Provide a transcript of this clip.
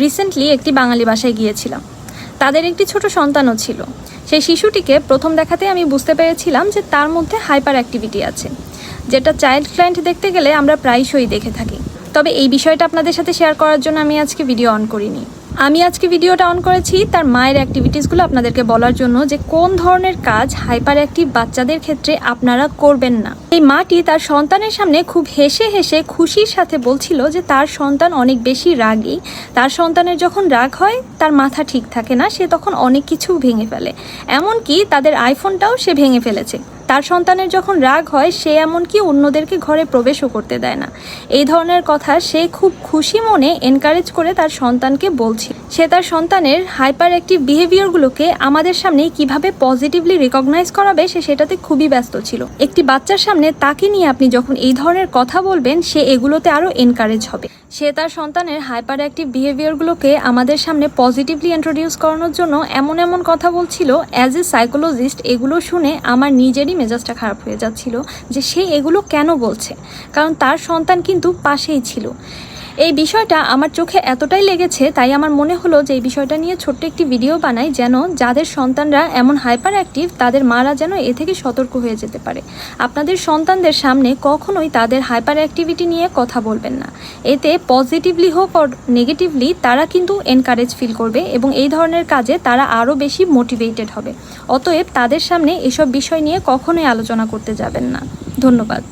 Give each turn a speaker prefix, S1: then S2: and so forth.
S1: Recently একটি বাঙালি বাসায় গিয়েছিলাম। তাদের একটি ছোট সন্তানও ছিল। সেই শিশুটিকে প্রথম দেখাতে আমি বুঝতে পেরেছিলাম যে তার মধ্যে হাইপার অ্যাক্টিভিটি আছে, যেটা চাইল্ড ক্লায়েন্ট দেখতে গেলে আমরা প্রায়শই দেখে থাকি। তবে এই বিষয়টা আপনাদের সাথে শেয়ার করার জন্য আমি আজকে ভিডিও অন করিনি। আমি আজকে ভিডিওটা অন করেছি তার মায়ের অ্যাক্টিভিটিসগুলো আপনাদেরকে বলার জন্য, যে কোন ধরনের কাজ হাইপার অ্যাক্টিভ বাচ্চাদের ক্ষেত্রে আপনারা করবেন না। এই মাটি তার সন্তানের সামনে খুব হেসে হেসে খুশির সাথে বলছিল যে তার সন্তান অনেক বেশি রাগী। তার সন্তানের যখন রাগ হয় তার মাথা ঠিক থাকে না, সে তখন অনেক কিছু ভেঙে ফেলে। এমনকি তাদের আইফোনটাও সে ভেঙে ফেলেছে। তার সন্তানের যখন রাগ হয় সে এমনকি অন্যদেরকে ঘরে প্রবেশও করতে দেয় না। এই ধরনের কথা সে খুব খুশি মনে এনকারেজ করে তার সন্তানকে বলছে। সে তার সন্তানের হাইপার অ্যাক্টিভ বিহেভিয়ারগুলোকে আমাদের সামনে কিভাবে পজিটিভলি রিকগনাইজ করাবে সে সেটাতে খুবই ব্যস্ত ছিল। একটি বাচ্চার সামনে তাকে নিয়ে আপনি যখন এই ধরনের কথা বলবেন সে এগুলোতে আরও এনকারেজ হবে। সে তার সন্তানের হাইপার অ্যাক্টিভ বিহেভিয়ারগুলোকে আমাদের সামনে পজিটিভলি ইন্ট্রোডিউস করানোর জন্য এমন এমন কথা বলছিল। অ্যাজ এ সাইকোলজিস্ট এগুলো শুনে আমার নিজেরই মেজাজটা খারাপ হয়ে যাচ্ছিল যে সে এগুলো কেন বলছে, কারণ তার সন্তান কিন্তু পাশেই ছিল। এই বিষয়টা আমার চোখে এতটাই লেগেছে, তাই আমার মনে হলো যে এই বিষয়টা নিয়ে ছোট্ট একটি ভিডিও বানাই, যেন যাদের সন্তানরা এমন হাইপার অ্যাক্টিভ তাদের মারা যেন এ থেকে সতর্ক হয়ে যেতে পারে। আপনাদের সন্তানদের সামনে কখনোই তাদের হাইপার অ্যাক্টিভিটি নিয়ে কথা বলবেন না। এতে পজিটিভলি হোক অর নেগেটিভলি তারা কিন্তু এনকারেজ ফিল করবে এবং এই ধরনের কাজে তারা আরও বেশি মোটিভেটেড হবে। অতএব তাদের সামনে এসব বিষয় নিয়ে কখনোই আলোচনা করতে যাবেন না। ধন্যবাদ।